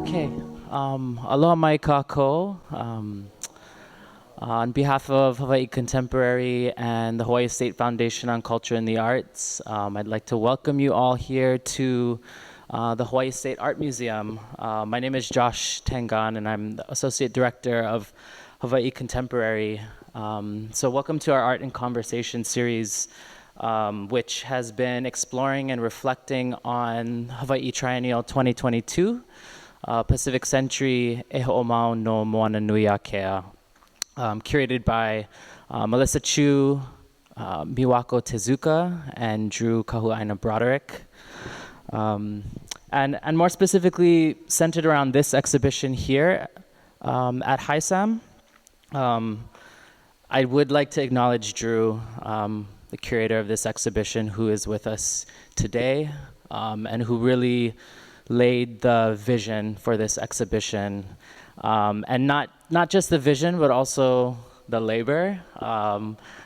Okay. Aloha mai kako. On behalf of Hawai'i Contemporary and the Hawaii State Foundation on Culture and the Arts, I'd like to welcome you all here to the Hawaii State Art Museum. My name is Josh Tangan, and I'm the Associate Director of Hawai'i Contemporary. So welcome to our Art and Conversation series, which has been exploring and reflecting on Hawaii Triennial 2022, Pacific Century E Ho'omau no Moana Nui a Kea, curated by Melissa Chu, Miwako Tezuka, and Drew Kahuaina Broderick. And more specifically, centered around this exhibition here at HISAM. I would like to acknowledge Drew, the curator of this exhibition, who is with us today, and who really laid the vision for this exhibition. And not just the vision, but also the labor.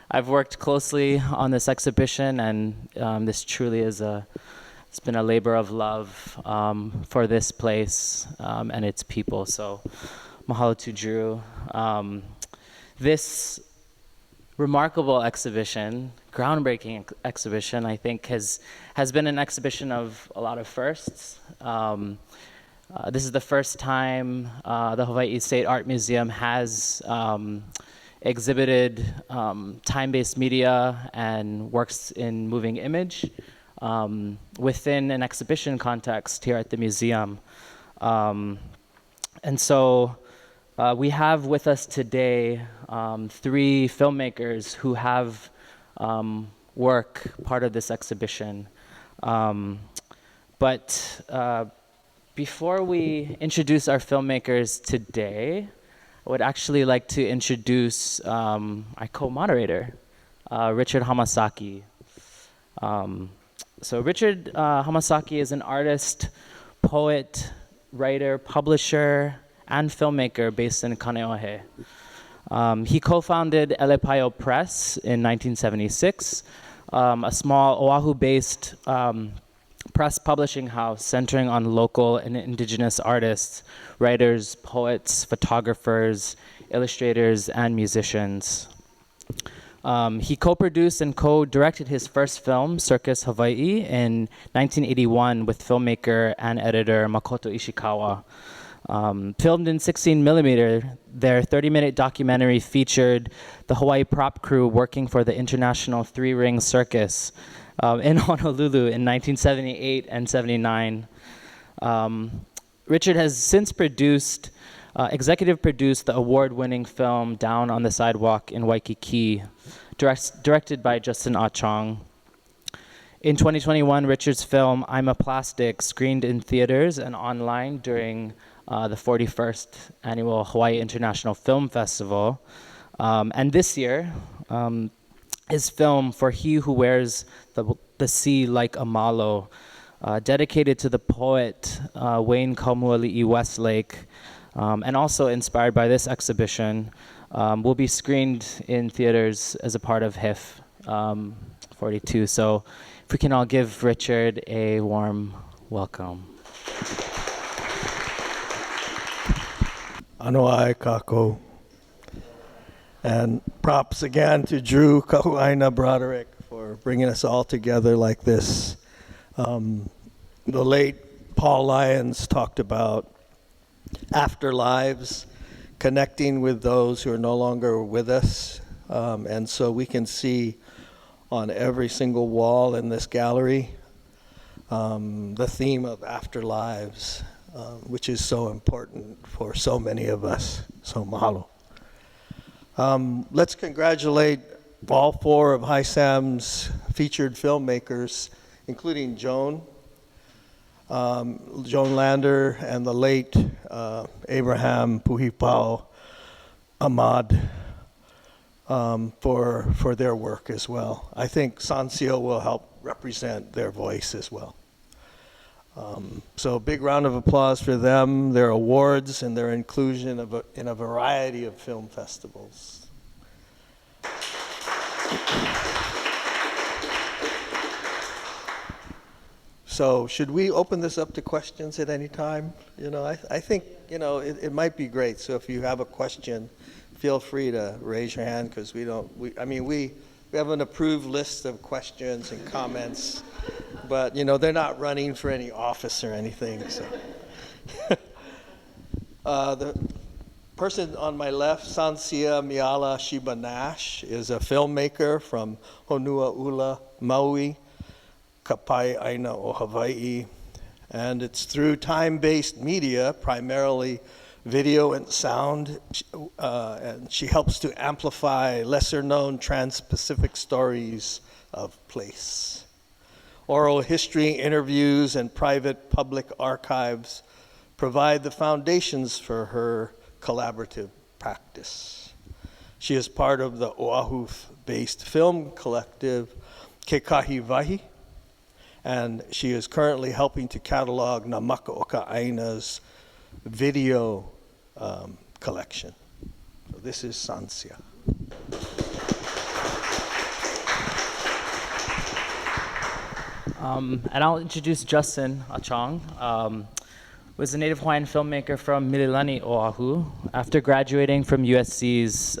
I've worked closely on this exhibition, and this truly is it's been a labor of love for this place and its people. So mahalo to Drew. This remarkable exhibition, groundbreaking exhibition, I think has been an exhibition of a lot of firsts. This is the first time the Hawaii State Art Museum has exhibited time-based media and works in moving image within an exhibition context here at the museum. And so we have with us today 3 filmmakers who have work part of this exhibition. But before we introduce our filmmakers today, I would actually like to introduce our co-moderator, Richard Hamasaki. So Richard Hamasaki is an artist, poet, writer, publisher, and filmmaker based in Kaneohe. He co-founded Elepaio Press in 1976, a small Oahu-based press publishing house centering on local and indigenous artists, writers, poets, photographers, illustrators, and musicians. He co-produced and co-directed his first film, Circus Hawaii, in 1981 with filmmaker and editor Makoto Ishikawa. Filmed in 16 millimeter, their 30-minute documentary featured the Hawaii prop crew working for the International Three-Ring Circus in Honolulu in 1978 and 79. Richard has since executive produced the award-winning film Down on the Sidewalk in Waikiki, directed by Justin Ah-Chong. In 2021, Richard's film I'm a Plastic screened in theaters and online during the 41st Annual Hawaii International Film Festival. And this year, his film For He Who Wears the Sea Like a Malo, dedicated to the poet Wayne Kaumuali'i Westlake, and also inspired by this exhibition, will be screened in theaters as a part of HIF 42. So if we can all give Richard a warm welcome. Anoa'i kako. And props again to Drew Kahuaina Broderick for bringing us all together like this. The late Paul Lyons talked about afterlives, connecting with those who are no longer with us. And so we can see on every single wall in this gallery the theme of afterlives, which is so important for so many of us. So mahalo. Let's congratulate all 4 of HISAM's featured filmmakers, including Joan Lander, and the late Abraham Puhipao Ahmad for their work as well. I think Sansio will help represent their voice as well. So a big round of applause for them, their awards, and their inclusion in a variety of film festivals. So should we open this up to questions at any time? You know, I think, you know, it might be great. So if you have a question, feel free to raise your hand because we have an approved list of questions and comments, but, you know, they're not running for any office or anything. So the person on my left, Sansia Miala Shiba Nash, is a filmmaker from Honuaula, Maui, Kapai Aina o Hawaii, and it's through time-based media, primarily video and sound, and she helps to amplify lesser-known trans-Pacific stories of place. Oral history, interviews, and private public archives provide the foundations for her collaborative practice. She is part of the Oahu-based film collective Kekahi Wahi, and she is currently helping to catalog Namaka Aina's video collection. So this is Sansia. And I'll introduce Justin Achong, was a native Hawaiian filmmaker from Mililani, Oahu. After graduating from USC's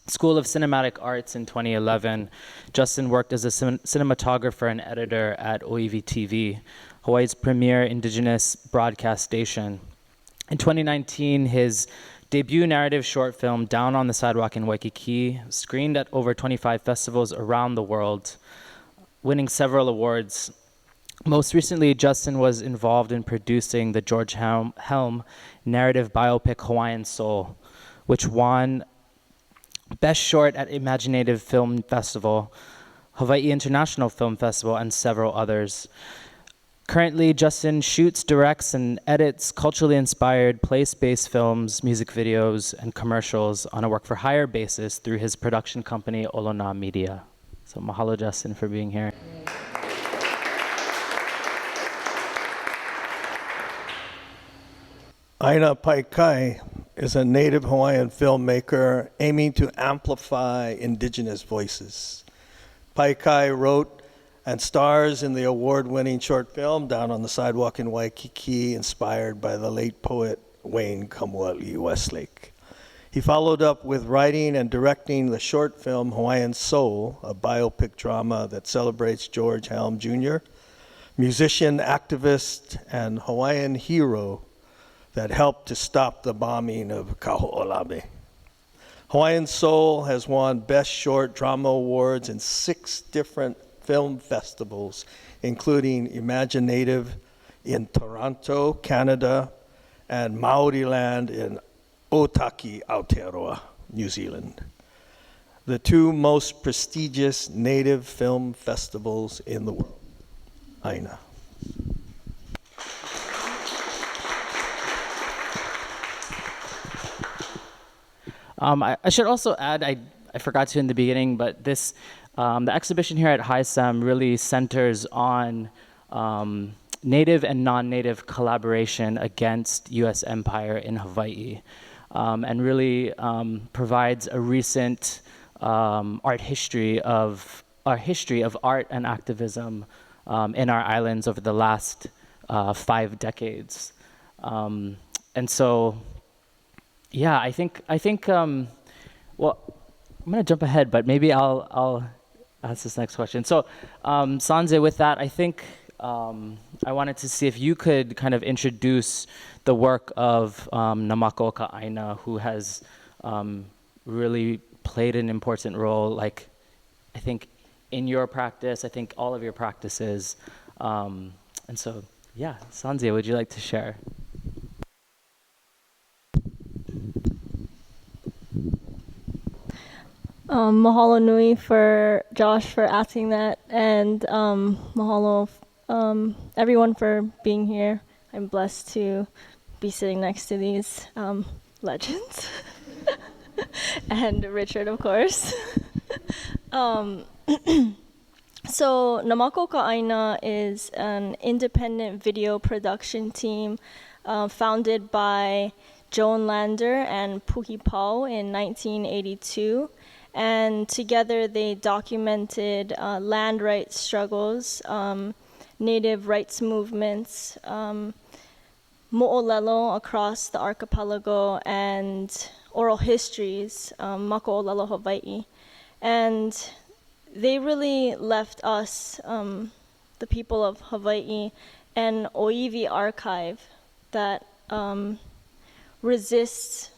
School of Cinematic Arts in 2011, Justin worked as a cinematographer and editor at OEV TV, Hawaii's premier indigenous broadcast station. In 2019, his debut narrative short film, Down on the Sidewalk in Waikiki, screened at over 25 festivals around the world, winning several awards. Most recently, Justin was involved in producing the George Helm narrative biopic Hawaiian Soul, which won Best Short at Imaginative Film Festival, Hawaii International Film Festival, and several others. Currently, Justin shoots, directs, and edits culturally inspired place-based films, music videos, and commercials on a work-for-hire basis through his production company, Olona Media. So mahalo, Justin, for being here. Aina Paikai is a native Hawaiian filmmaker aiming to amplify indigenous voices. Paikai wrote and stars in the award-winning short film Down on the Sidewalk in Waikiki, inspired by the late poet Wayne Kamuali Westlake. He followed up with writing and directing the short film Hawaiian Soul, a biopic drama that celebrates George Helm Jr., musician, activist, and Hawaiian hero that helped to stop the bombing of Kaho'olawe. Hawaiian Soul has won Best Short Drama Awards in 6 different film festivals, including Imaginative in Toronto, Canada, and Maoriland in Otaki, Aotearoa, New Zealand, the 2 most prestigious native film festivals in the world. Aina. I should also add, I forgot to in the beginning, but this the exhibition here at HISAM really centers on native and non-native collaboration against U.S. empire in Hawaii, and really provides a recent history of art and activism in our islands over the last 5 decades. And so, yeah, I think well, I'm gonna jump ahead, but maybe I'll ask this next question. So, Sanze, with that, I think I wanted to see if you could kind of introduce the work of Namaka Aina, who has really played an important role, like, I think, in your practice, I think all of your practices. And so, yeah, Sanze, would you like to share? Mahalo nui for Josh for asking that, and mahalo everyone for being here. I'm blessed to be sitting next to these legends, and Richard, of course. So Namaka Aina is an independent video production team founded by Joan Lander and Puhi Pau in 1982. And together they documented land rights struggles native rights movements, mo'olelo across the archipelago, and oral histories, Mako'olelo Hawaii. And they really left us, the people of Hawaii, an Oiwi archive that resists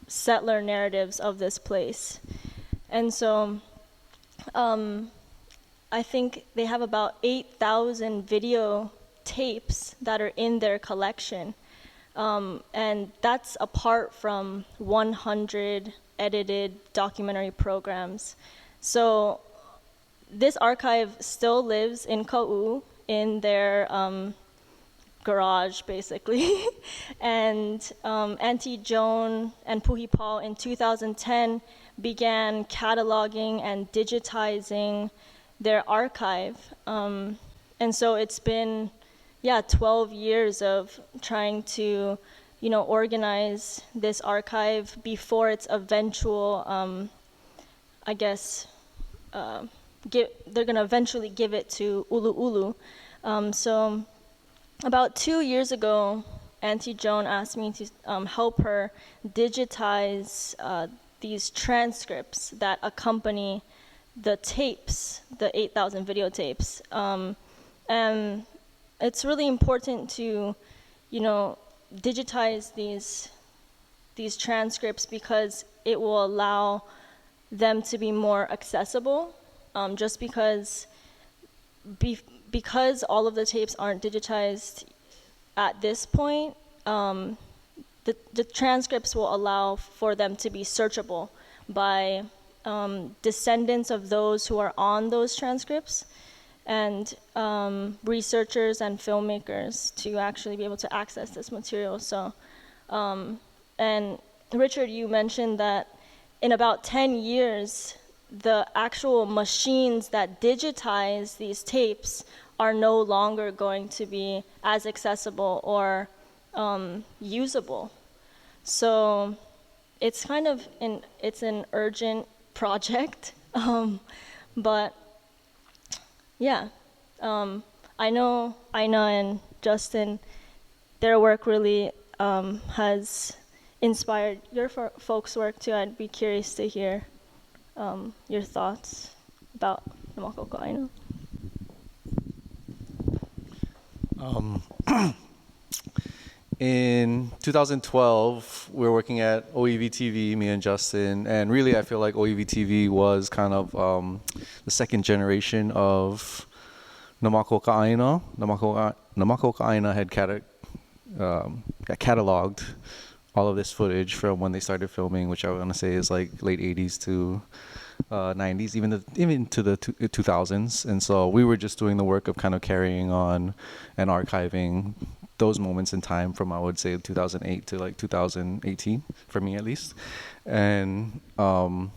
settler narratives of this place. And so I think they have about 8,000 video tapes that are in their collection. And that's apart from 100 edited documentary programs. So this archive still lives in Ka'u, in their garage, basically. And Auntie Joan and Puhi Paul in 2010 began cataloging and digitizing their archive. And so it's been, 12 years of trying to, organize this archive before its eventual, they're gonna eventually give it to Ulu'ulu. So about 2 years ago, Auntie Joan asked me to help her digitize these transcripts that accompany the tapes, the 8,000 videotapes. And it's really important to, digitize these transcripts because it will allow them to be more accessible. Just because all of the tapes aren't digitized at this point, the transcripts will allow for them to be searchable by descendants of those who are on those transcripts, and researchers and filmmakers to actually be able to access this material. So, and Richard, you mentioned that in about 10 years, the actual machines that digitize these tapes are no longer going to be as accessible or usable. So it's kind of it's an urgent project, but yeah, I know Aina and Justin, their work really has inspired your folks' work too. I'd be curious to hear your thoughts about Namako Ka'aina. In 2012, we were working at OEV TV, me and Justin, and really I feel like OEV TV was kind of the second generation of Namako Ka'aina. Namako Ka'aina had cataloged all of this footage from when they started filming, which I want to say is like late 80s to 90s, even to the 2000s. And so we were just doing the work of kind of carrying on and archiving those moments in time from, I would say, 2008 to like 2018, for me at least. And I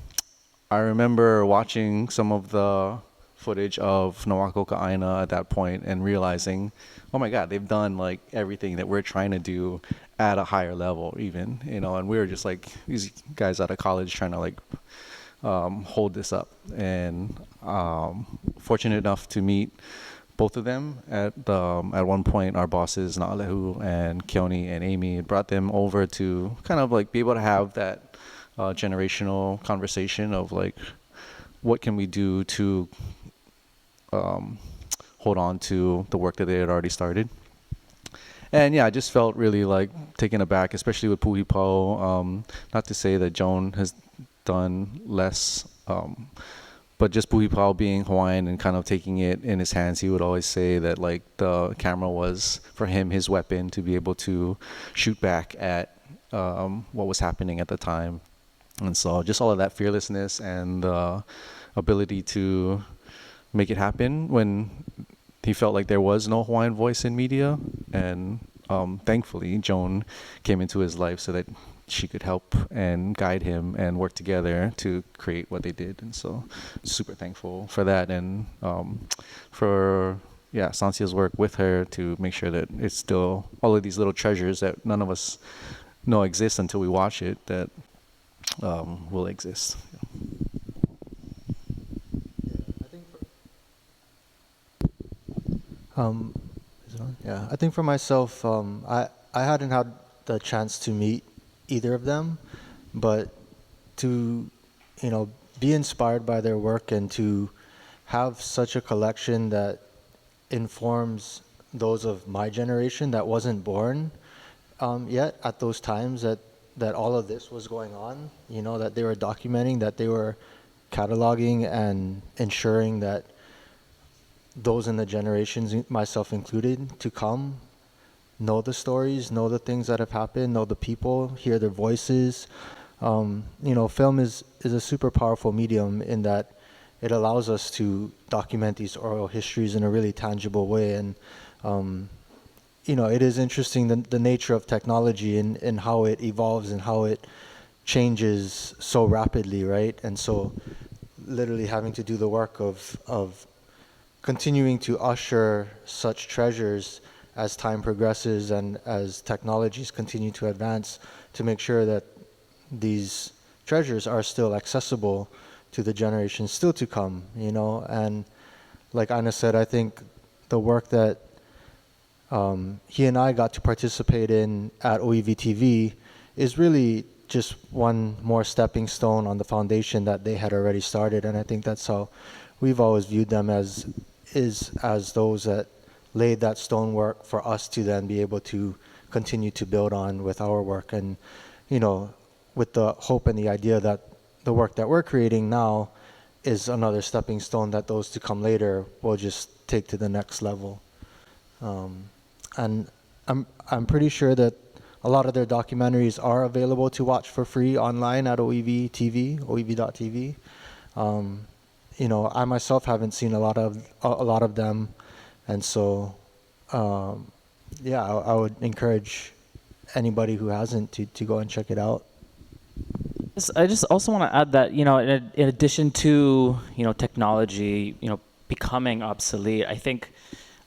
remember watching some of the footage of Namako Ka'aina at that point and realizing, oh my God, they've done like everything that we're trying to do at a higher level even, and we were just like these guys out of college trying to like hold this up. And fortunate enough to meet both of them at one point. Our bosses, Na'alehu and Keone and Amy, brought them over to kind of like be able to have that generational conversation of like, what can we do to hold on to the work that they had already started. And yeah, I just felt really like taken aback, especially with Puhi Po. Not to say that Joan has done less, but just Puhi Po being Hawaiian and kind of taking it in his hands, he would always say that like the camera was for him his weapon to be able to shoot back at what was happening at the time. And so just all of that fearlessness and ability to make it happen when he felt like there was no Hawaiian voice in media. And thankfully Joan came into his life so that she could help and guide him and work together to create what they did. And so super thankful for that, and for Sansia's work with her to make sure that it's still all of these little treasures that none of us know exist until we watch it, that will exist. Um, is it on? Yeah, I think for myself, I hadn't had the chance to meet either of them, but to, you know, be inspired by their work and to have such a collection that informs those of my generation that wasn't born yet at those times that all of this was going on, you know, that they were documenting, that they were cataloging and ensuring that those in the generations, myself included, to come, know the stories, know the things that have happened, know the people, hear their voices. You know, film is a super powerful medium in that it allows us to document these oral histories in a really tangible way. And, you know, it is interesting the nature of technology and how it evolves and how it changes so rapidly, right? And so literally having to do the work of continuing to usher such treasures as time progresses and as technologies continue to advance to make sure that these treasures are still accessible to the generations still to come, you know. And like Anna said, I think the work that he and I got to participate in at OEV-TV is really just one more stepping stone on the foundation that they had already started. And I think that's how we've always viewed them, as those that laid that stonework for us to then be able to continue to build on with our work. And, you know, with the hope and the idea that the work that we're creating now is another stepping stone that those to come later will just take to the next level. And I'm pretty sure that a lot of their documentaries are available to watch for free online at OEV.TV. You know, I myself haven't seen a lot of them, and so yeah, I would encourage anybody who hasn't to go and check it out. I just also want to add that, you know, in addition to, you know, technology, you know, becoming obsolete, I think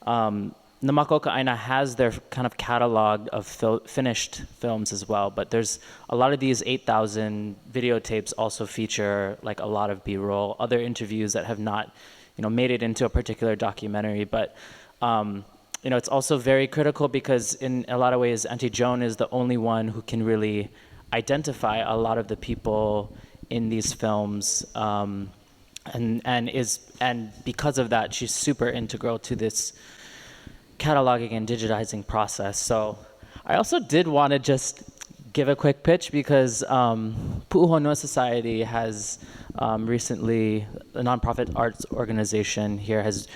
Namakoka Aina has their kind of catalog of finished films as well, but there's a lot of these 8,000 videotapes also feature like a lot of B-roll, other interviews that have not, you know, made it into a particular documentary. But you know, it's also very critical because in a lot of ways, Auntie Joan is the only one who can really identify a lot of the people in these films, and because of that, she's super integral to this cataloging and digitizing process. So I also did want to just give a quick pitch because Pu'uhonua Society has recently, a nonprofit arts organization here, has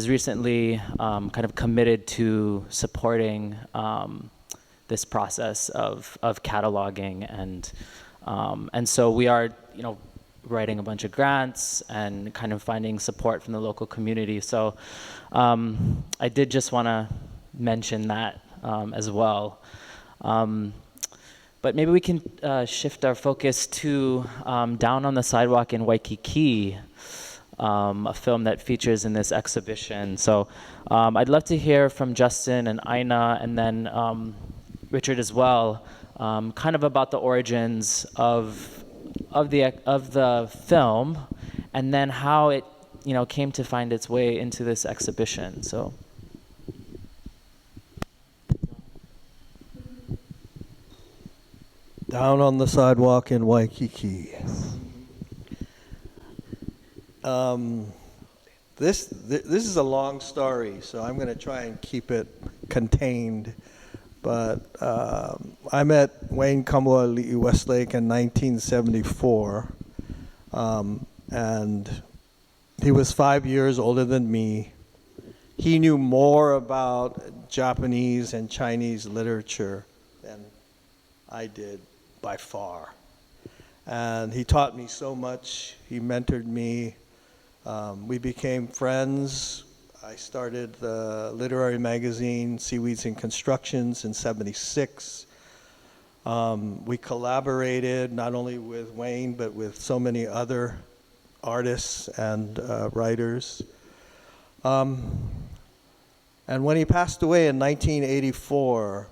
recently kind of committed to supporting this process of cataloging, and so we are, you know, writing a bunch of grants and kind of finding support from the local community. So I did just want to mention that as well. But maybe we can shift our focus to Down on the Sidewalk in Waikiki, a film that features in this exhibition. So I'd love to hear from Justin and Aina, and then Richard as well, kind of about the origins of the film, and then how it, you know, came to find its way into this exhibition. So. Down on the Sidewalk in Waikiki. This is a long story, so I'm going to try and keep it contained. But I met Wayne Kamuali'i Westlake in 1974, and he was 5 years older than me. He knew more about Japanese and Chinese literature than I did by far. And he taught me so much. He mentored me. We became friends. I started the literary magazine Seaweeds and Constructions in '76. We collaborated not only with Wayne, but with so many other artists and writers. And when he passed away in 1984,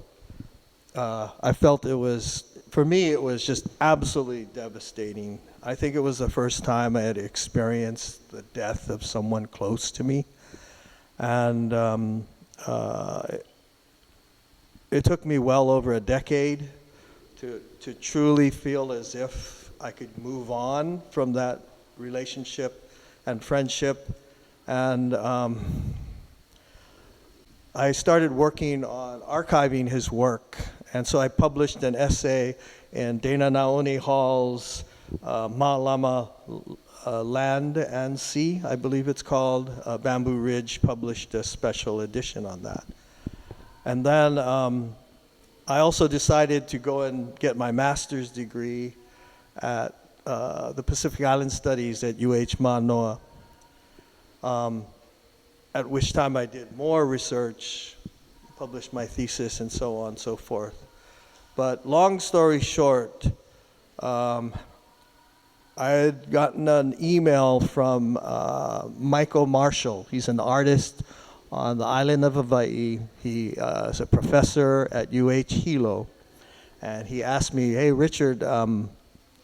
I felt it was, for me, it was just absolutely devastating. I think it was the first time I had experienced the death of someone close to me. And it took me well over a decade to truly feel as if I could move on from that relationship and friendship. And I started working on archiving his work. And so I published an essay in Dana Naoni Hall's Ma'alama Land and Sea, I believe it's called. Bamboo Ridge published a special edition on that. And then I also decided to go and get my master's degree at the Pacific Island Studies at UH Manoa, at which time I did more research, published my thesis, and so on and so forth. But long story short, I had gotten an email from Michael Marshall. He's an artist on the island of Hawaii. He is a professor at UH Hilo. And he asked me, hey, Richard,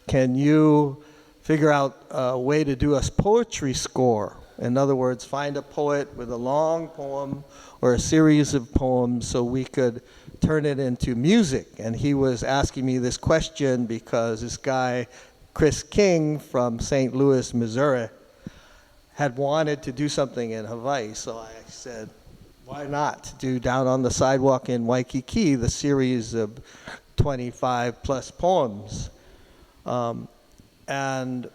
can you figure out a way to do a poetry score? In other words, find a poet with a long poem or a series of poems so we could turn it into music. And he was asking me this question because this guy, Chris King from St. Louis, Missouri, had wanted to do something in Hawaii. So I said, why not do Down on the Sidewalk in Waikiki, the series of 25 plus poems. And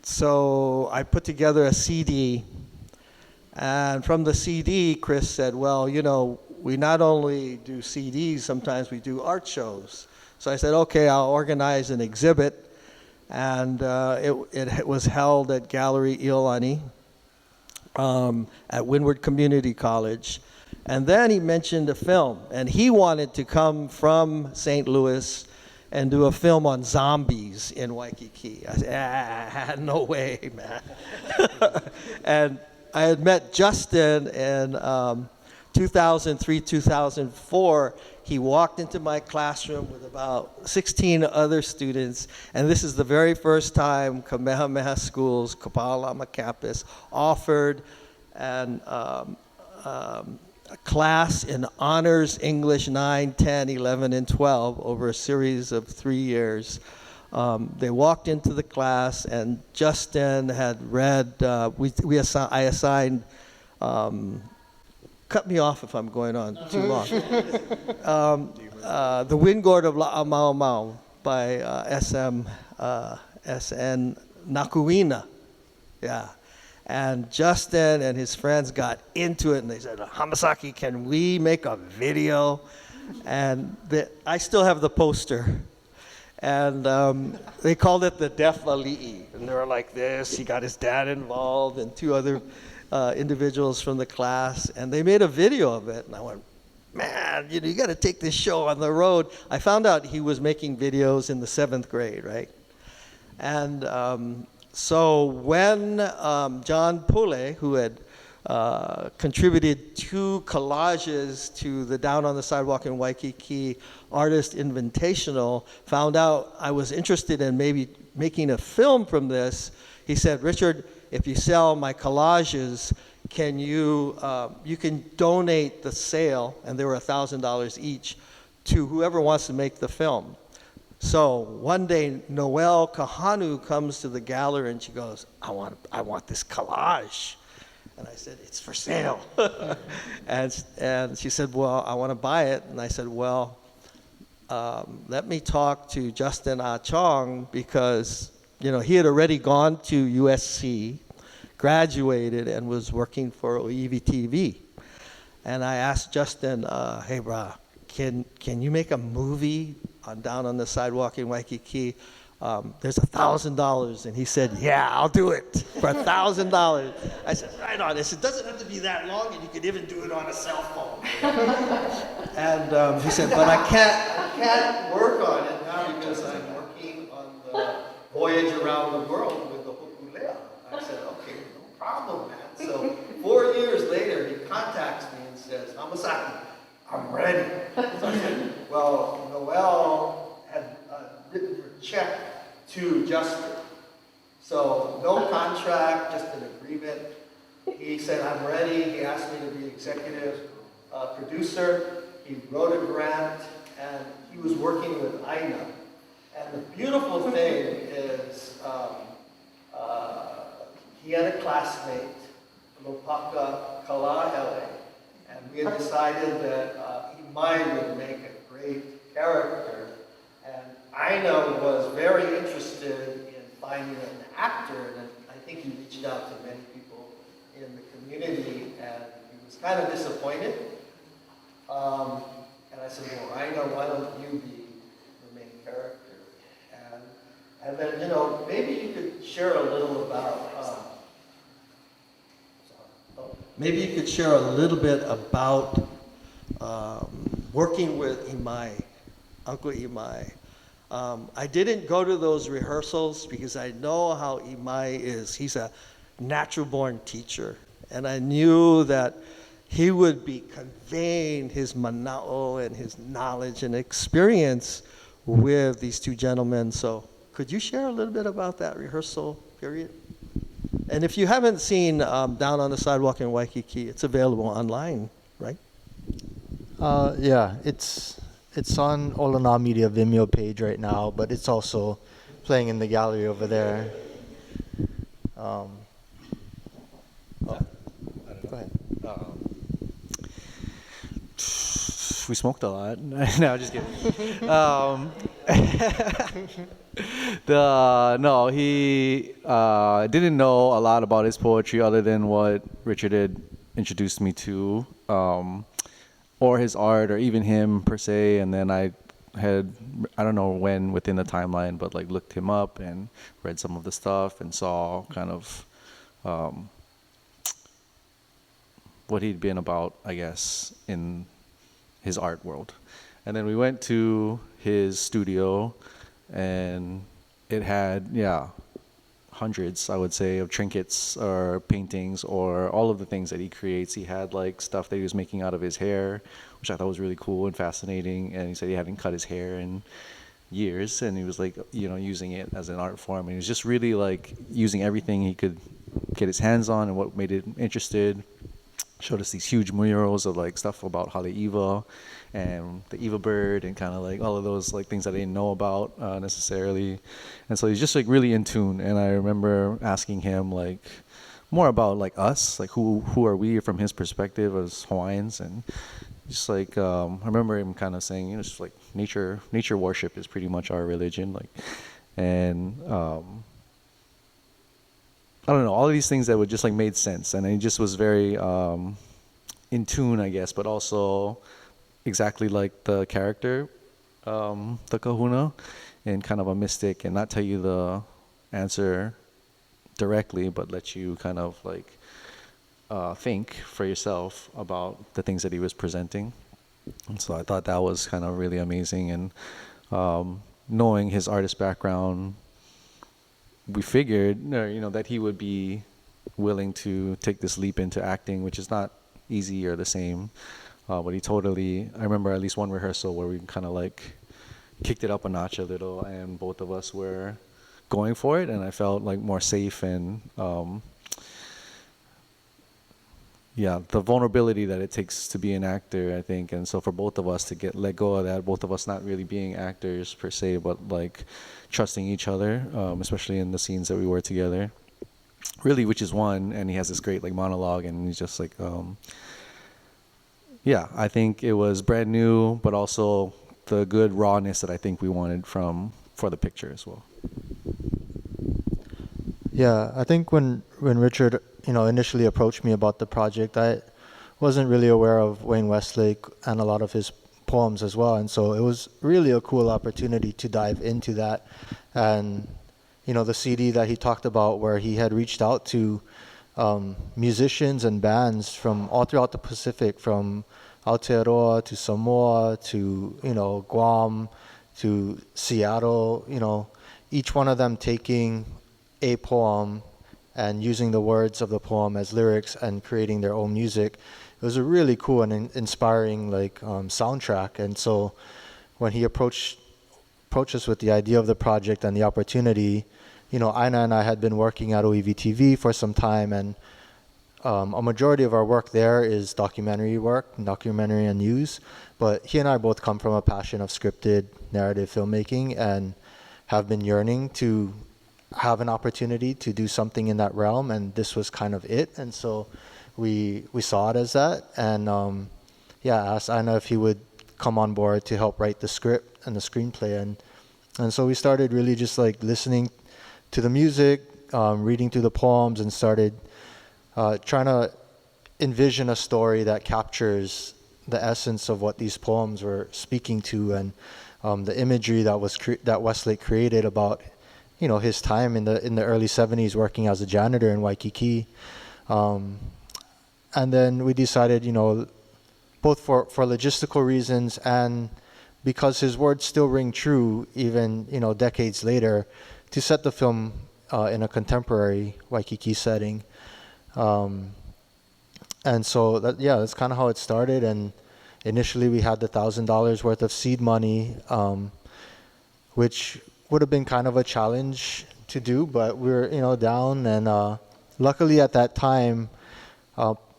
so I put together a CD, and from the CD, Chris said, well, you know, we not only do CDs, sometimes we do art shows. So I said, okay, I'll organize an exhibit, and it was held at Gallery Iolani at Windward Community College. And then he mentioned a film, and he wanted to come from St. Louis and do a film on zombies in Waikiki. I said, no way, man. And I had met Justin in 2003, 2004. He walked into my classroom with about 16 other students, and this is the very first time Kamehameha Schools, Kapalama campus, offered a class in honors English 9, 10, 11, and 12 over a series of 3 years. They walked into the class, and Justin had read, I assigned, cut me off if I'm going on too long, The Wind God of La'amau by S.N. Nakuina. Yeah. And Justin and his friends got into it, and they said, Hamasaki, can we make a video? And I still have the poster. And they called it the Deaf Ali'i. And they were like this. He got his dad involved and 2 other individuals from the class. And they made a video of it. And I went, man, you got to take this show on the road. I found out he was making videos in the 7th grade, right? And so when John Pule, who had contributed 2 collages to the Down on the Sidewalk in Waikiki Artist Invitational, found out I was interested in maybe making a film from this, he said, Richard, if you sell my collages, can you can donate the sale, and they were $1,000 each, to whoever wants to make the film. So one day, Noelle Kahanu comes to the gallery and she goes, I want this collage. And I said, it's for sale. and she said, well, I want to buy it. And I said, well, let me talk to Justin Ah Chong, because he had already gone to USC, graduated, and was working for OEV-TV. And I asked Justin, hey, brah, can you make a movie on Down on the Sidewalk in Waikiki? There's $1,000. And he said, yeah, I'll do it for $1,000. I said, right on. I said, it doesn't have to be that long, and you could even do it on a cell phone. And he said, but I can't work on it now because I'm working on the voyage around the world with the Hokulea. I said, okay, no problem, man. So 4 years later, he contacts me and says, Hamasaki, I'm ready. So I said, well, Noelle had written her check to Justin. So no contract, just an agreement. He said, I'm ready. He asked me to be executive producer. He wrote a grant, and he was working with Aina. And the beautiful thing is he had a classmate, Lopaka Kalahele, and we had decided that Imai would make a great character. And Aina was very interested in finding an actor, and I think he reached out to many people in the community, and he was kind of disappointed. And I said, well, Aina, why don't you be the main character? And then, you know, maybe you could share a little about, maybe you could share a little bit about working with Imai, Uncle Imai. I didn't go to those rehearsals because I know how Imai is. He's a natural-born teacher. And I knew that he would be conveying his mana'o and his knowledge and experience with these two gentlemen. So could you share a little bit about that rehearsal period? And if you haven't seen Down on the Sidewalk in Waikiki, it's available online, right? Yeah, it's on Olana Media Vimeo page right now, but it's also playing in the gallery over there. Go ahead. We smoked a lot. No, just kidding. No, he didn't know a lot about his poetry other than what Richard had introduced me to, or his art, or even him per se. And then I don't know when within the timeline, but like looked him up and read some of the stuff and saw kind of what he'd been about, I guess, in his art world. And then we went to his studio, and it had, hundreds, I would say, of trinkets or paintings or all of the things that he creates. He had like stuff that he was making out of his hair, which I thought was really cool and fascinating. And he said he hadn't cut his hair in years, and he was like, using it as an art form. And he was just really like using everything he could get his hands on and what made it interested. Showed us these huge murals of like stuff about Haleiwa and the Eva bird and kind of like all of those like things that I didn't know about necessarily. And so he's just like really in tune. And I remember asking him like more about like us, like who are we from his perspective as Hawaiians. And just like I remember him kind of saying, just like nature worship is pretty much our religion. Like, and I don't know, all of these things that would just like made sense. And he just was very in tune, I guess, but also exactly like the character, the kahuna, and kind of a mystic, and not tell you the answer directly, but let you kind of like think for yourself about the things that he was presenting. And so I thought that was kind of really amazing. And knowing his artist background, we figured, that he would be willing to take this leap into acting, which is not easy or the same. But he totally, I remember at least one rehearsal where we kind of like kicked it up a notch a little, and both of us were going for it, and I felt like more safe and the vulnerability that it takes to be an actor, I think. And so for both of us to let go of that, both of us not really being actors per se, but like trusting each other, especially in the scenes that we were together, really, which is one. And he has this great like monologue, and he's just like, I think it was brand new, but also the good rawness that I think we wanted for the picture as well. Yeah, I think when Richard, initially approached me about the project, I wasn't really aware of Wayne Westlake and a lot of his poems as well. And so it was really a cool opportunity to dive into that. And, the CD that he talked about where he had reached out to musicians and bands from all throughout the Pacific, from Aotearoa to Samoa to, Guam to Seattle, each one of them taking a poem and using the words of the poem as lyrics and creating their own music. It was a really cool and inspiring soundtrack. And so when he approached us with the idea of the project and the opportunity, Aina and I had been working at OEVTV for some time, and a majority of our work there is documentary work, documentary and news. But he and I both come from a passion of scripted narrative filmmaking and have been yearning to have an opportunity to do something in that realm, and this was kind of it. And so we saw it as that, and asked Aina if he would come on board to help write the script and the screenplay, and so we started really just like listening to the music, reading through the poems, and started trying to envision a story that captures the essence of what these poems were speaking to, and the imagery that Westlake created about, his time in the early 70s working as a janitor in Waikiki. And then we decided, both for logistical reasons and because his words still ring true even, decades later, to set the film in a contemporary Waikiki setting. And so that's kind of how it started. And initially we had the $1,000 worth of seed money, which would have been kind of a challenge to do, but we were, down. And luckily at that time,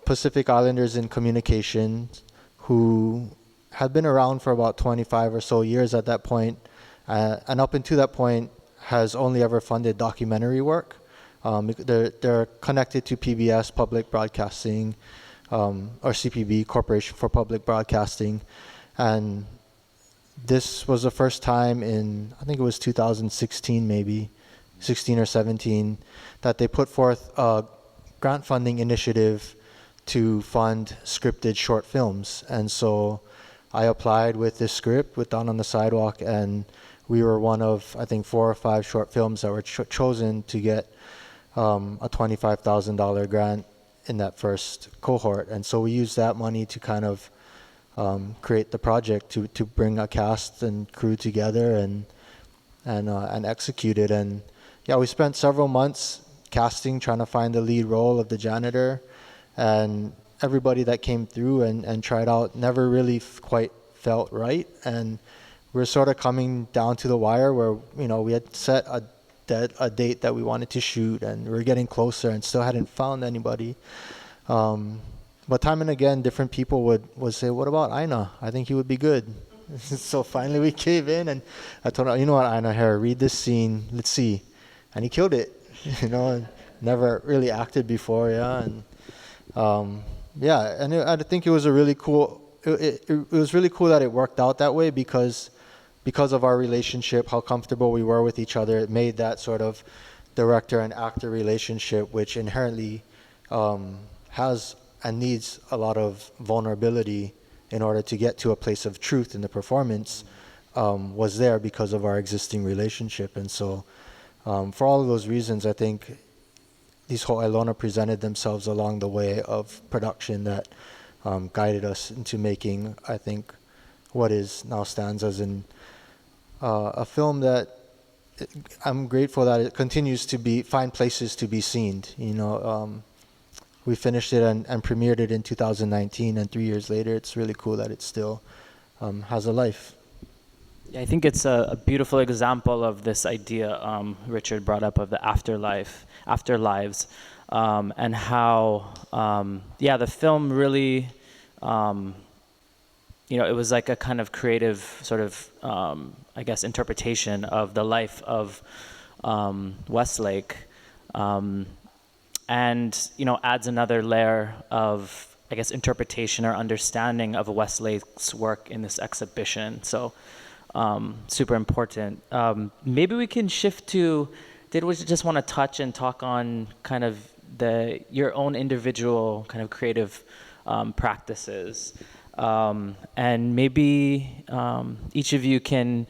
Pacific Islanders in Communications, who had been around for about 25 or so years at that point, and up until that point has only ever funded documentary work. They're connected to PBS, Public Broadcasting, or CPB, Corporation for Public Broadcasting. And this was the first time in, I think it was 2016 maybe, 16 or 17, that they put forth a grant funding initiative to fund scripted short films. And so I applied with this script with Dawn on the Sidewalk, and we were one of, I think, 4 or 5 short films that were chosen to get a $25,000 grant in that first cohort. And so we used that money to kind of create the project, to bring a cast and crew together and execute it. And we spent several months casting, trying to find the lead role of the janitor, and everybody that came through and tried out never really quite felt right. And we're sort of coming down to the wire where, we had set a date that we wanted to shoot, and we were getting closer and still hadn't found anybody. But time and again, different people would say, what about Aina? I think he would be good. So finally we cave in, and I told him, you know what, Aina, here, read this scene, let's see. And he killed it, and never really acted before, and I think it was a really cool, it was really cool that it worked out that way because of our relationship, how comfortable we were with each other. It made that sort of director and actor relationship, which inherently has and needs a lot of vulnerability in order to get to a place of truth in the performance, was there because of our existing relationship. And so for all of those reasons, I think these Ho'ailona presented themselves along the way of production that guided us into making, I think, what is now stands as a film that I'm grateful that it continues to find places to be seen. We finished it and premiered it in 2019, and 3 years later, it's really cool that it still has a life. Yeah, I think it's a beautiful example of this idea Richard brought up of the afterlives, and how, the film really, it was like a kind of creative sort of, interpretation of the life of Westlake, and, adds another layer of, interpretation or understanding of Westlake's work in this exhibition. So, super important. Maybe we can shift to, did we just want to touch and talk on kind of your own individual kind of creative practices? And maybe each of you can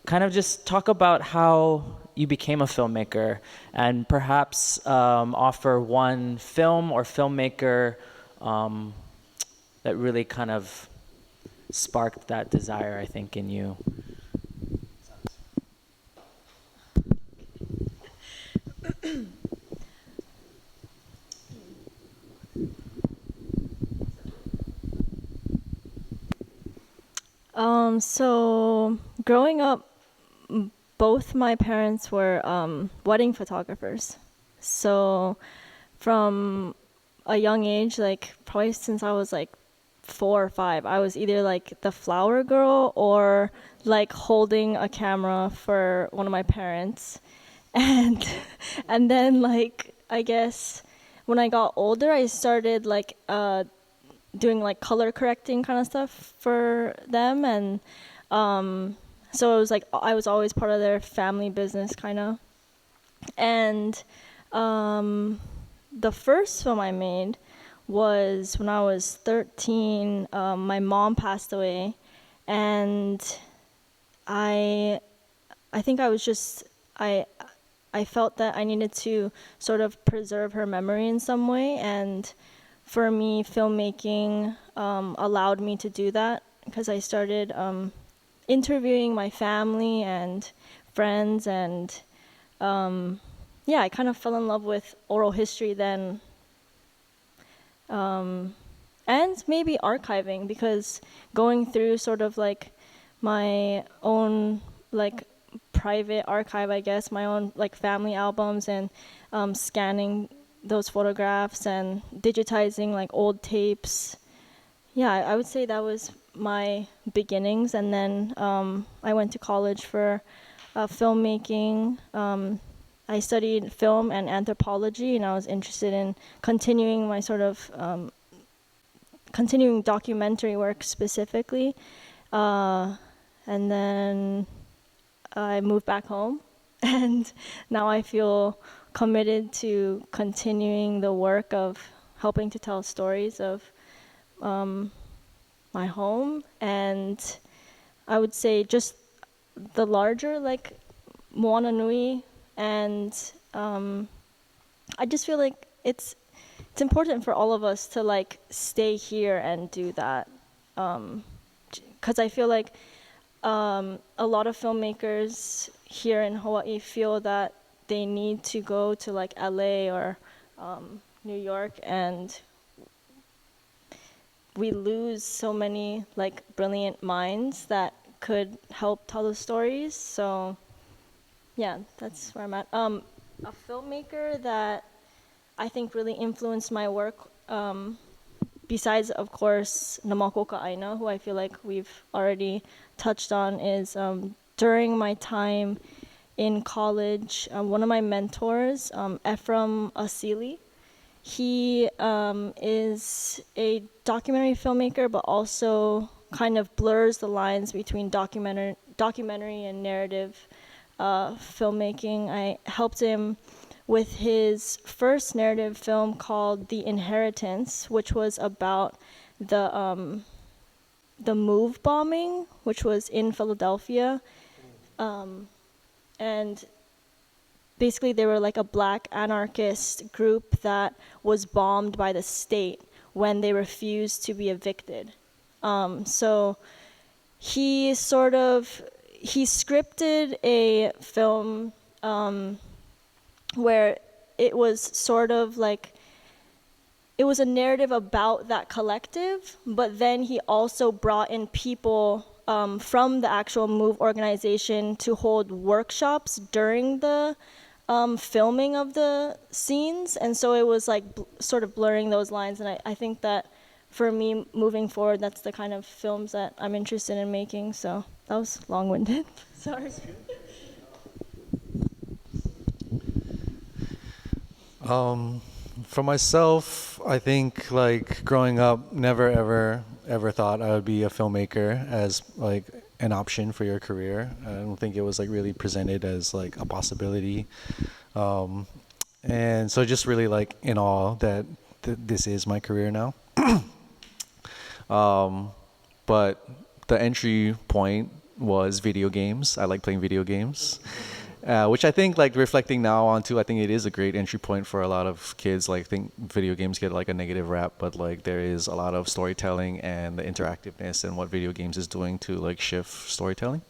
kind of just talk about how you became a filmmaker, and perhaps offer one film or filmmaker that really kind of sparked that desire, I think, in you. So growing up, both my parents were wedding photographers. So from a young age, like probably since I was like 4 or 5, I was either like the flower girl or like holding a camera for one of my parents. And and then like I guess when I got older, I started like doing like color correcting kind of stuff for them, and so it was like I was always part of their family business kind of. And the first film I made was when I was 13. My mom passed away, and I think I was just I felt that I needed to sort of preserve her memory in some way, and for me, filmmaking allowed me to do that because I started interviewing my family and friends, and yeah, I kind of fell in love with oral history then, and maybe archiving, because going through sort of like my own like private archive, I guess, my own like family albums, and scanning those photographs and digitizing like old tapes. Yeah, I would say that was my beginnings. And then I went to college for filmmaking. I studied film and anthropology, and I was interested in continuing my sort of continuing documentary work specifically. And then I moved back home, and now I feel committed to continuing the work of helping to tell stories of my home, and I would say just the larger like Moana Nui, and I just feel like it's important for all of us to like stay here and do that, because I feel like a lot of filmmakers here in Hawaii feel that they need to go to like LA or New York, and we lose so many like brilliant minds that could help tell the stories. So yeah, that's where I'm at. A filmmaker that I think really influenced my work, besides of course Namakoka Aina, who I feel like we've already touched on, is during my time in college, one of my mentors, Ephraim Asili, he is a documentary filmmaker, but also kind of blurs the lines between documentary and narrative filmmaking. I helped him with his first narrative film called The Inheritance, which was about the MOVE bombing, which was in Philadelphia. And basically they were like a black anarchist group that was bombed by the state when they refused to be evicted. So he scripted a film where it was sort of like, it was a narrative about that collective, but then he also brought in people from the actual MOVE organization to hold workshops during the filming of the scenes. And so it was like sort of blurring those lines. And I think that for me, moving forward, that's the kind of films that I'm interested in making. So that was long-winded. Sorry. For myself, I think like growing up, never ever thought I would be a filmmaker as like an option for your career. I don't think it was like really presented as like a possibility. And so just really like in awe that this is my career now. But the entry point was video games. I like playing video games. Which I think, like reflecting now onto, I think it is a great entry point for a lot of kids. Like, I think video games get like a negative rap, but like there is a lot of storytelling and the interactiveness and what video games is doing to like shift storytelling.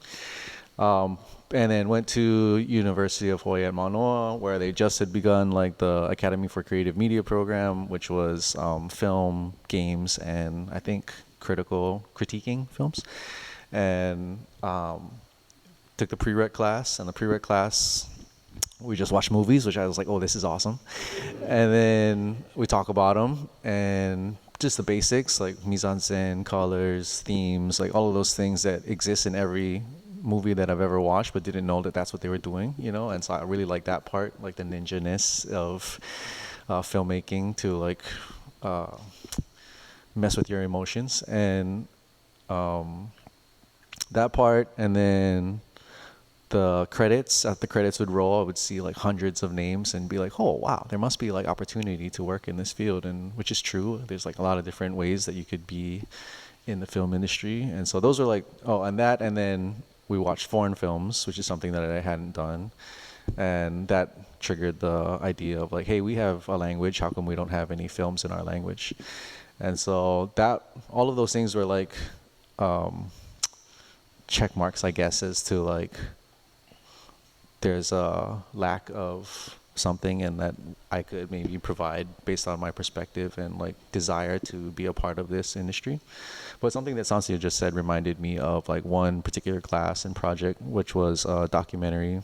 And then went to University of Hawaii at Manoa, where they just had begun like the Academy for Creative Media program, which was film, games, and I think critiquing films. And took the prereq class, and the prereq class we just watch movies, which I was like, oh, this is awesome. And then we talk about them and just the basics like mise en scène, colors, themes, like all of those things that exist in every movie that I've ever watched, but didn't know that that's what they were doing, you know. And so I really like that part, like the ninja-ness of filmmaking to like mess with your emotions and that part. And then the credits, as the credits would roll, I would see like hundreds of names and be like, oh wow, there must be like opportunity to work in this field, and which is true. There's like a lot of different ways that you could be in the film industry. And so those are like, oh, and that, and then we watched foreign films, which is something that I hadn't done, and that triggered the idea of like, hey, we have a language, how come we don't have any films in our language? And so that, all of those things were like check marks, I guess, as to like there's a lack of something and that I could maybe provide based on my perspective and like desire to be a part of this industry. But something that Sansia just said reminded me of like one particular class and project, which was a documentary.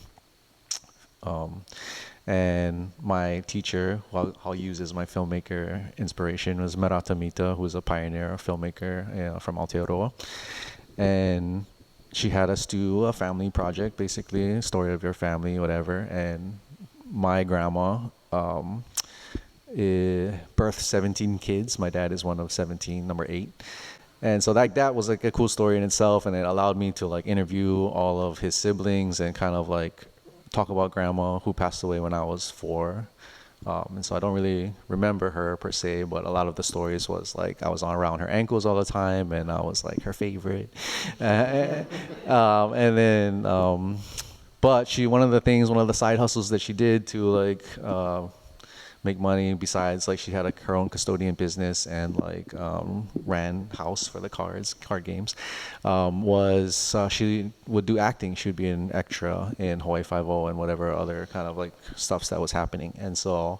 And my teacher, who I'll use as my filmmaker inspiration, was Merata Mita, who was a pioneer filmmaker from Aotearoa. And she had us do a family project, basically, story of your family, whatever. And my grandma birthed 17 kids. My dad is one of 17, number 8. And so that was like a cool story in itself, and it allowed me to like interview all of his siblings and kind of like talk about grandma, who passed away when I was 4. And so I don't really remember her per se, but a lot of the stories was like I was around her ankles all the time, and I was like her favorite. And then, but one of the side hustles that she did to like make money, besides like she had like her own custodian business and like ran house for the card games, was she would do acting. She would be an extra in Hawaii 5-0 and whatever other kind of like stuff that was happening. And so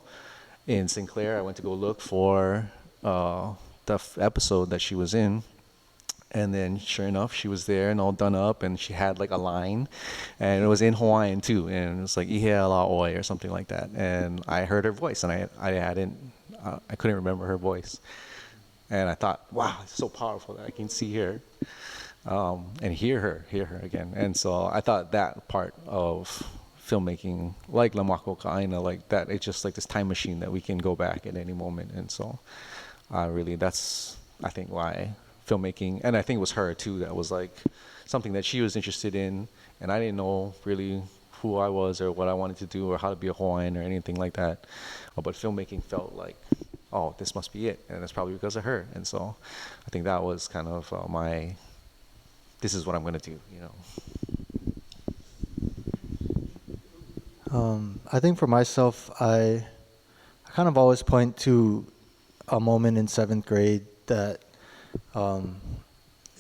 in Sinclair, I went to go look for the episode that she was in. And then sure enough, she was there and all done up, and she had like a line, and it was in Hawaiian too, and it was like "Ihe ala oi" or something like that. And I heard her voice, and I couldn't remember her voice, and I thought, wow, it's so powerful that I can see her and hear her again. And so I thought that part of filmmaking, like Lamako Ka'aina, like that, it's just like this time machine that we can go back at any moment. And so that's I think why filmmaking, and I think it was her too, that was like something that she was interested in, and I didn't know really who I was or what I wanted to do or how to be a Hawaiian or anything like that, but filmmaking felt like, oh, this must be it, and that's probably because of her. And so I think that was kind of this is what I'm going to do, you know. I think for myself, I kind of always point to a moment in 7th grade that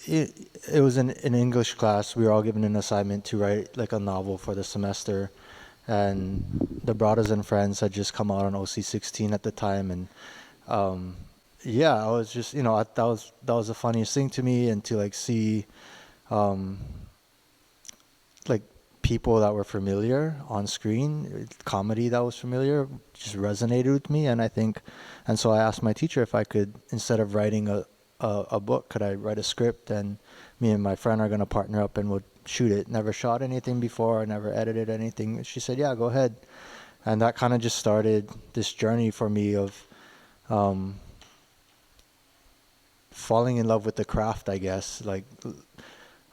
it was in English class. We were all given an assignment to write like a novel for the semester, and the Brothers and Friends had just come out on OC16 at the time, and I was just, you know, that was the funniest thing to me, and to like see like people that were familiar on screen, comedy that was familiar, just resonated with me. And so I asked my teacher if I could, instead of writing a book, could I write a script, and me and my friend are going to partner up and we'll shoot it. Never shot anything before, never edited anything. She said, yeah, go ahead. And that kind of just started this journey for me of falling in love with the craft, I guess. Like,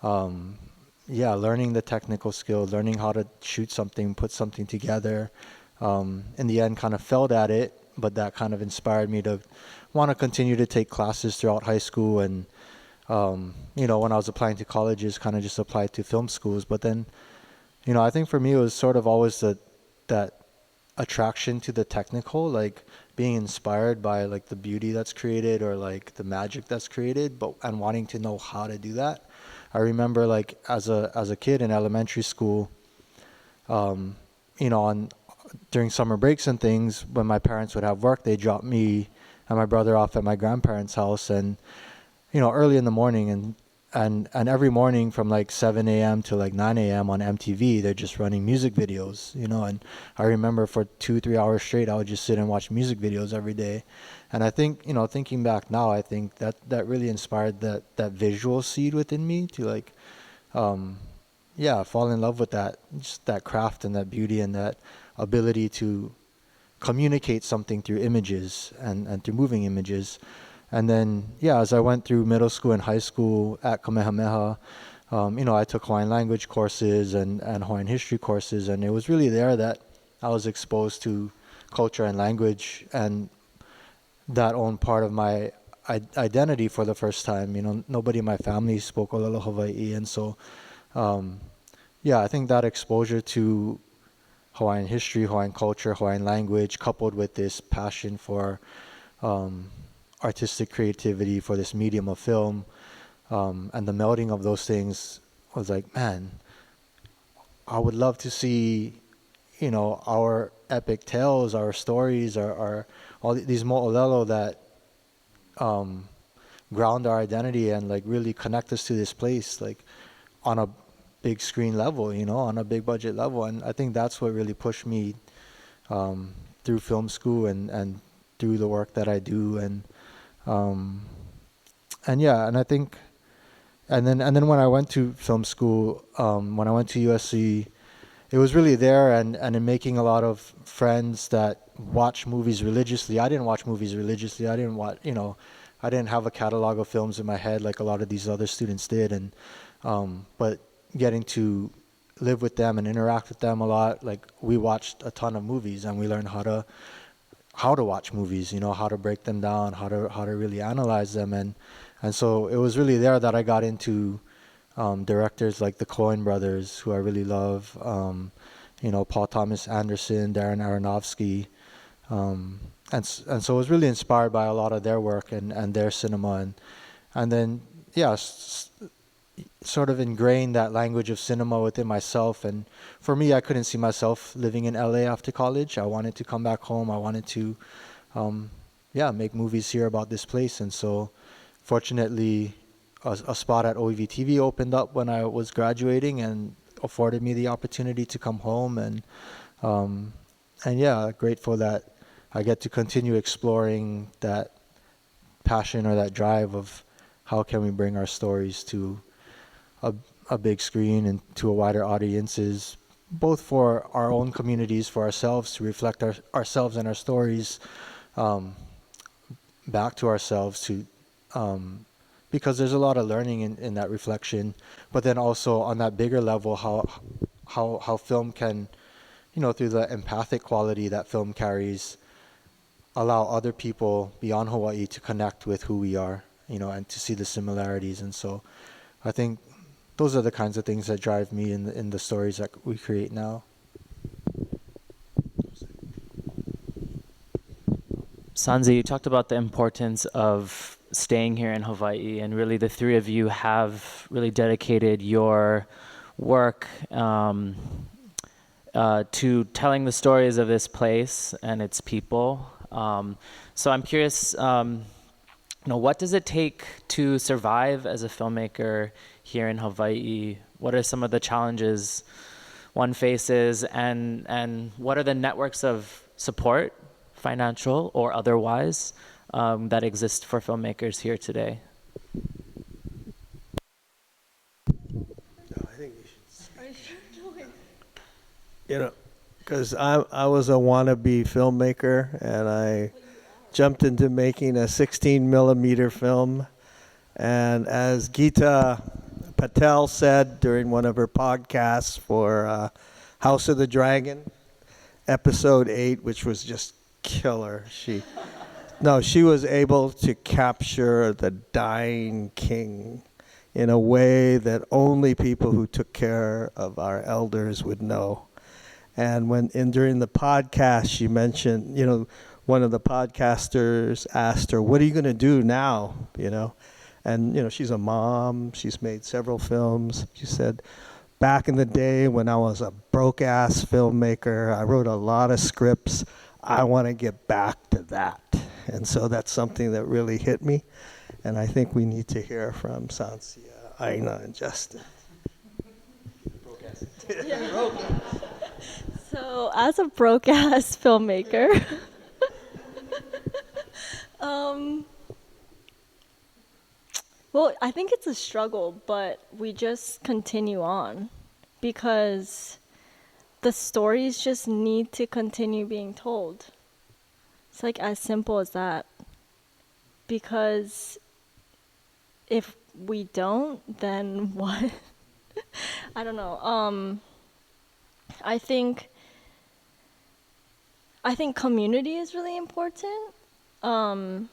learning the technical skill, learning how to shoot something, put something together. In the end, kind of failed at it, but that kind of inspired me to want to continue to take classes throughout high school. And, when I was applying to colleges, kind of just applied to film schools. But then, I think for me, it was sort of always that attraction to the technical, like being inspired by like the beauty that's created or like the magic that's created, and wanting to know how to do that. I remember like as a kid in elementary school, during summer breaks and things, when my parents would have work, they dropped me and my brother off at my grandparents' house, and early in the morning, and and every morning from like 7 a.m. to like 9 a.m. on MTV, they're just running music videos, you know. And I remember for 2-3 hours straight, I would just sit and watch music videos every day. And I think, you know, thinking back now, I think that really inspired that visual seed within me to like, fall in love with that, just that craft and that beauty and that ability to communicate something through images and through moving images. And then, as I went through middle school and high school at Kamehameha, you know, I took Hawaiian language courses and Hawaiian history courses, and it was really there that I was exposed to culture and language and that own part of my identity for the first time. You know, nobody in my family spoke Olelo Hawaii, and so, I think that exposure to Hawaiian history, Hawaiian culture, Hawaiian language, coupled with this passion for artistic creativity, for this medium of film, and the melding of those things was like, man, I would love to see, you know, our epic tales, our stories, our all these mo'olelo that ground our identity and like really connect us to this place, like on a big screen level, you know, on a big budget level. And I think that's what really pushed me through film school and through the work that I do. And I think, and then when I went to film school, when I went to USC, it was really there and in making a lot of friends that watch movies religiously. I didn't watch movies religiously. I didn't have a catalog of films in my head like a lot of these other students did. And but getting to live with them and interact with them a lot, like we watched a ton of movies and we learned how to watch movies, you know, how to break them down, how to really analyze them. And so it was really there that I got into directors like the Coen brothers, who I really love, you know, Paul Thomas Anderson, Darren Aronofsky, and so I was really inspired by a lot of their work and their cinema, and then sort of ingrained that language of cinema within myself. And for me, I couldn't see myself living in LA after college. I wanted to come back home. I wanted to make movies here about this place. And so fortunately, a spot at OEV-TV opened up when I was graduating and afforded me the opportunity to come home. And grateful that I get to continue exploring that passion or that drive of how can we bring our stories to a big screen and to a wider audiences, both for our own communities, for ourselves, to reflect ourselves and our stories back to ourselves, to because there's a lot of learning in that reflection, but then also on that bigger level, how film can, you know, through the empathic quality that film carries, allow other people beyond Hawaii to connect with who we are, you know, and to see the similarities. And so I think those are the kinds of things that drive me in the stories that we create now. Sanzi, you talked about the importance of staying here in Hawaii, and really the three of you have really dedicated your work to telling the stories of this place and its people. So I'm curious, what does it take to survive as a filmmaker here in Hawaii? What are some of the challenges one faces, and what are the networks of support, financial or otherwise, that exist for filmmakers here today? I think you should. You know, because I was a wannabe filmmaker, and I jumped into making a 16 millimeter film. And as Geeta Patel said during one of her podcasts for House of the Dragon, episode 8, which was just killer. She was able to capture the dying king in a way that only people who took care of our elders would know. And during the podcast, she mentioned, one of the podcasters asked her, "What are you going to do now?" And she's a mom. She's made several films. She said, "Back in the day when I was a broke-ass filmmaker, I wrote a lot of scripts. I want to get back to that." And so that's something that really hit me. And I think we need to hear from Sansia Aina and Justin. So, as a broadcast filmmaker, well, I think it's a struggle, but we just continue on because the stories just need to continue being told. It's like as simple as that. Because if we don't, then what? I don't know. I think community is really important. And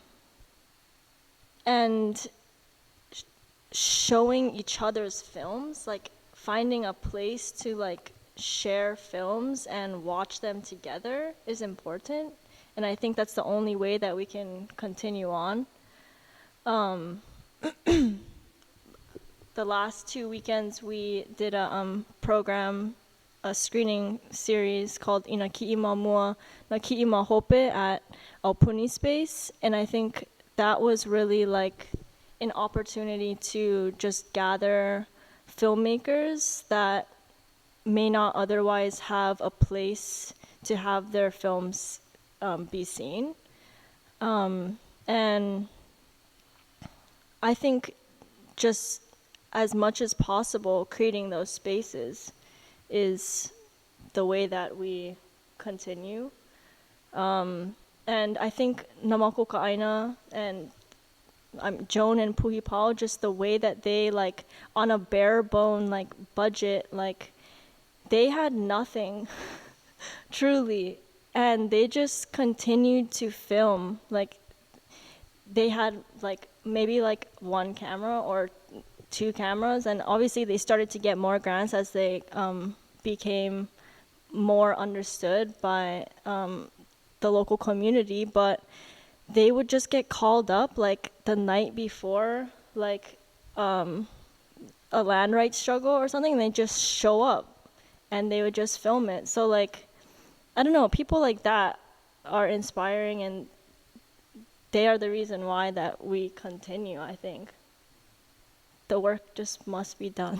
showing each other's films, like finding a place to like share films and watch them together is important. And I think that's the only way that we can continue on. The last 2 weekends we did a program, a screening series called Inaki'ima Mua Naki'ima Hope at Aupuni Space. And I think that was really like an opportunity to just gather filmmakers that may not otherwise have a place to have their films be seen. And I think just as much as possible, creating those spaces is the way that we continue. And I think Namako Ka'aina and Joan and Puhi Pao, just the way that they, like, on a bare bone, like, budget, like, they had nothing, truly. And they just continued to film. Like, they had, like, maybe, like, 1 camera or 2 cameras. And obviously they started to get more grants as they became more understood by the local community. But they would just get called up, like, the night before, like, a land rights struggle or something, and they just show up, and they would just film it. So, like, I don't know, people like that are inspiring, and they are the reason why that we continue, I think. The work just must be done.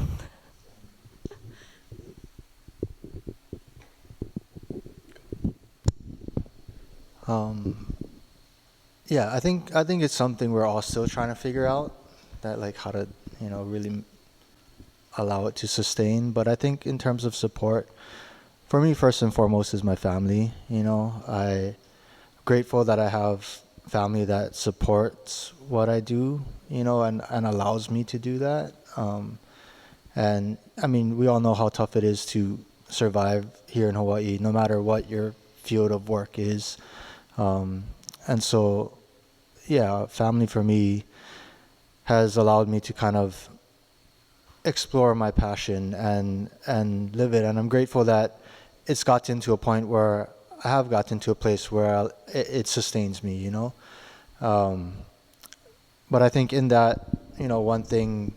Yeah, I think it's something we're all still trying to figure out, that like how to, really allow it to sustain. But I think in terms of support, for me, first and foremost is my family. I'm grateful that I have family that supports what I do, and allows me to do that. And I mean, we all know how tough it is to survive here in Hawaii, no matter what your field of work is. And so, yeah, family for me has allowed me to kind of explore my passion and live it. And I'm grateful that it's gotten to a point where I have gotten to a place where it sustains me, But I think in that, one thing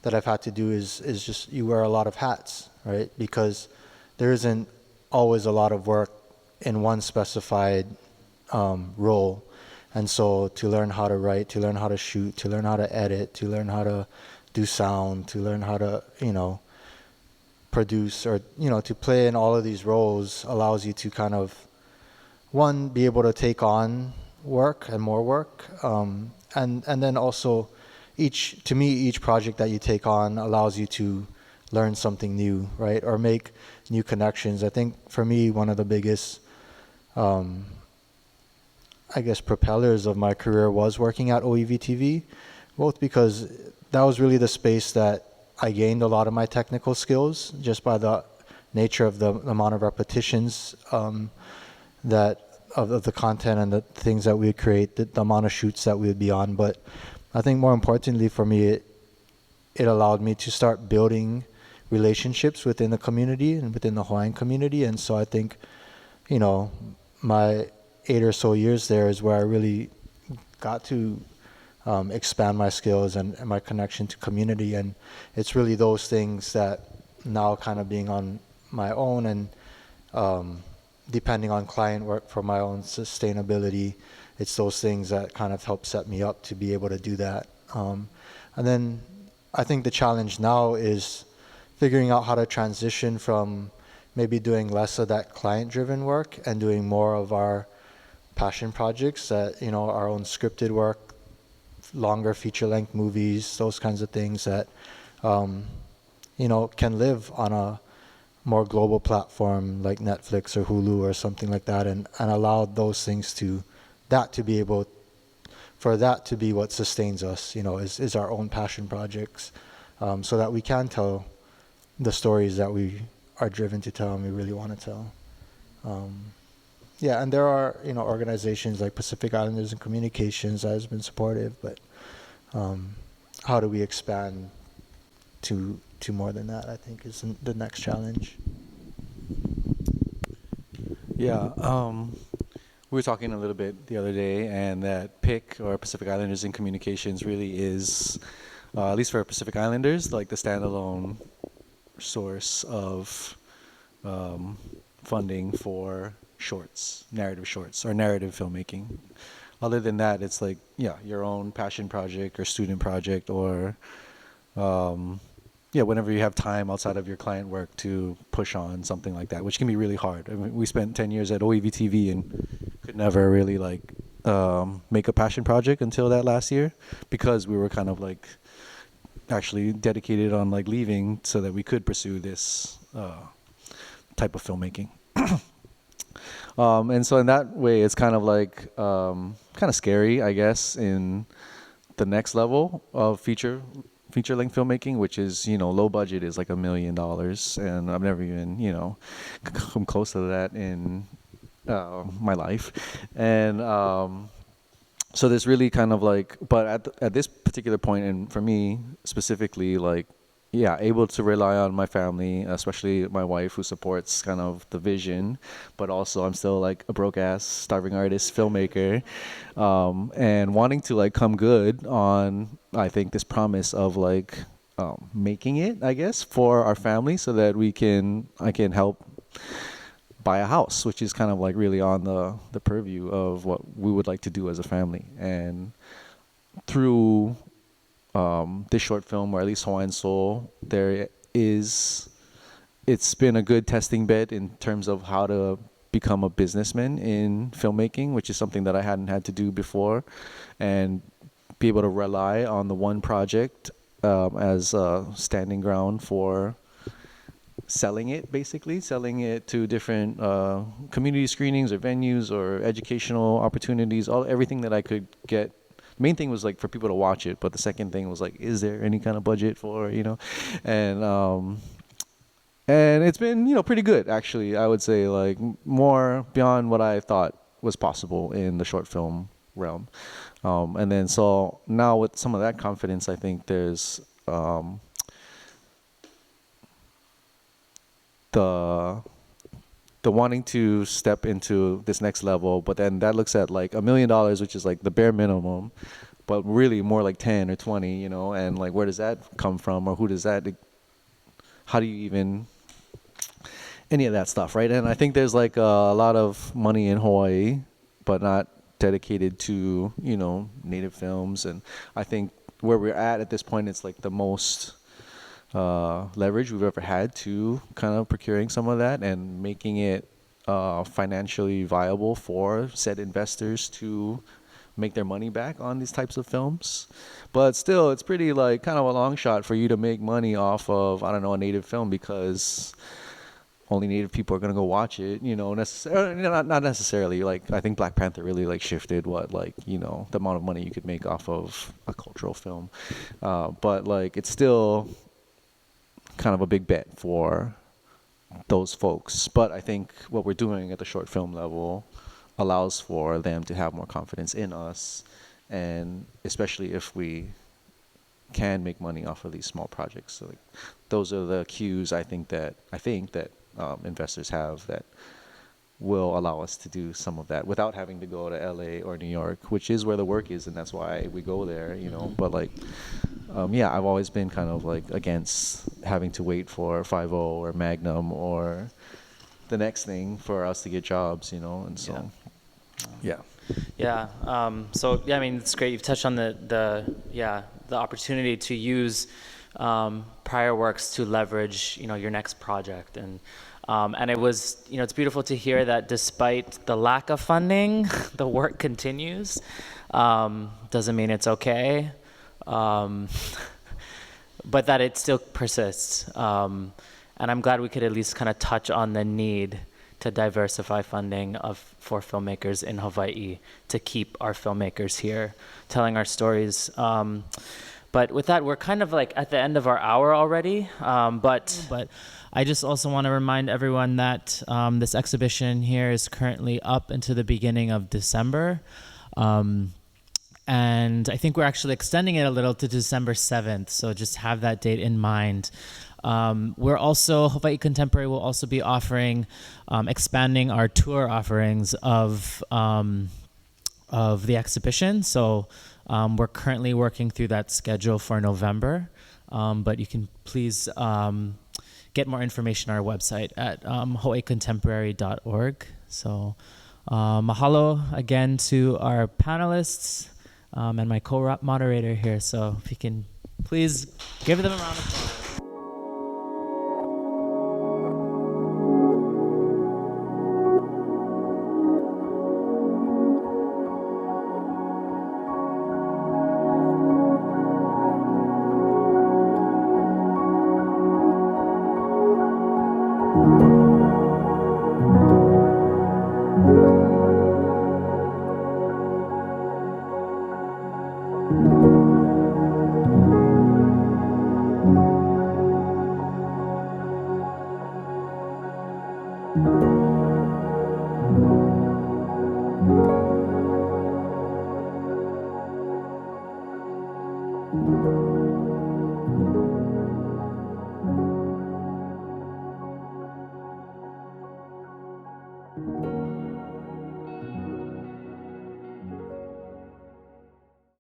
that I've had to do is just you wear a lot of hats, right? Because there isn't always a lot of work in one specified role. And so to learn how to write, to learn how to shoot, to learn how to edit, to learn how to do sound, to learn how to, produce, or, to play in all of these roles allows you to kind of, one, be able to take on work and more work. And then also each project that you take on allows you to learn something new, right? Or make new connections. I think for me, one of the biggest, propellers of my career was working at OEV-TV, both because that was really the space that I gained a lot of my technical skills just by the nature of the amount of repetitions that of the content and the things that we would create, the amount of shoots that we would be on. But I think more importantly for me, it allowed me to start building relationships within the community and within the Hawaiian community. And so I think, my 8 or so years there is where I really got to expand my skills and my connection to community. And it's really those things that now kind of being on my own and depending on client work for my own sustainability, it's those things that kind of help set me up to be able to do that. And then I think the challenge now is figuring out how to transition from maybe doing less of that client-driven work and doing more of our passion projects, that, you know, our own scripted work, longer feature-length movies, those kinds of things that, you know, can live on a more global platform like Netflix or Hulu or something like that, and allow those things to be able, for that to be what sustains us, you know, is our own passion projects, so that we can tell the stories that we are driven to tell and we really want to tell. Yeah, and there are, you know, organizations like Pacific Islanders and Communications that has been supportive, but how do we expand to more than that, I think, is the next challenge. Yeah, we were talking a little bit the other day, and that PIC, or Pacific Islanders and Communications, really is, at least for Pacific Islanders, like the standalone source of funding for shorts, narrative shorts, or narrative filmmaking. Other than that, it's like, yeah, your own passion project or student project, or yeah, whenever you have time outside of your client work to push on something like that, which can be really hard. I mean, we spent 10 years at OEVTV and could never really like make a passion project until that last year, because we were kind of like actually dedicated on like leaving so that we could pursue this type of filmmaking. And so in that way, it's kind of like kind of scary, I guess, in the next level of feature-length filmmaking, which is, you know, low budget is like $1 million, and I've never even, you know, come close to that in my life. And so there's really kind of like, but at this particular point, and for me specifically, like, yeah, able to rely on my family, especially my wife, who supports kind of the vision, but also I'm still like a broke ass starving artist filmmaker, and wanting to like come good on, I think, this promise of like making it, I guess, for our family, so that I can help buy a house, which is kind of like really on the purview of what we would like to do as a family. And through this short film, or at least Hawaiian Soul, it's been a good testing bed in terms of how to become a businessman in filmmaking, which is something that I hadn't had to do before, and be able to rely on the one project as a standing ground for selling it to different community screenings or venues or educational opportunities, everything that I could get. The main thing was like for people to watch it, but the second thing was like, is there any kind of budget for, you know? And it's been, you know, pretty good, actually. I would say like more beyond what I thought was possible in the short film realm. And then so now with some of that confidence, I think there's the wanting to step into this next level, but then that looks at like $1 million, which is like the bare minimum, but really more like 10 or 20, you know, and like where does that come from, or how do you even, any of that stuff, right? And I think there's like a lot of money in Hawaii, but not dedicated to, you know, native films. And I think where we're at this point, it's like the most leverage we've ever had to kind of procuring some of that and making it financially viable for said investors to make their money back on these types of films. But still, it's pretty like kind of a long shot for you to make money off of, I don't know, a native film, because only native people are going to go watch it, you know, not necessarily. Like, I think Black Panther really like shifted the amount of money you could make off of a cultural film. But like, it's still kind of a big bet for those folks. But I think what we're doing at the short film level allows for them to have more confidence in us, and especially if we can make money off of these small projects. So like, those are the cues I think that investors have that will allow us to do some of that without having to go to LA or New York, which is where the work is, and that's why we go there, you know. But like, yeah, I've always been kind of like against having to wait for 5-0 or Magnum or the next thing for us to get jobs, you know. And so, yeah. So yeah, I mean, it's great. You've touched on the opportunity to use prior works to leverage, your next project. And it was, it's beautiful to hear that despite the lack of funding, the work continues. Doesn't mean it's okay, but that it still persists. And I'm glad we could at least kind of touch on the need to diversify funding for filmmakers in Hawaii, to keep our filmmakers here telling our stories. But with that, we're kind of like at the end of our hour already. But I just also want to remind everyone that this exhibition here is currently up into the beginning of December. And I think we're actually extending it a little to December 7th. So just have that date in mind. We're also, Hawai'i Contemporary will also be offering, expanding our tour offerings of the exhibition. So we're currently working through that schedule for November. But you can please get more information on our website at hawaiicontemporary.org. So mahalo again to our panelists and my co-moderator here. So if you can please give them a round of applause. Thank you.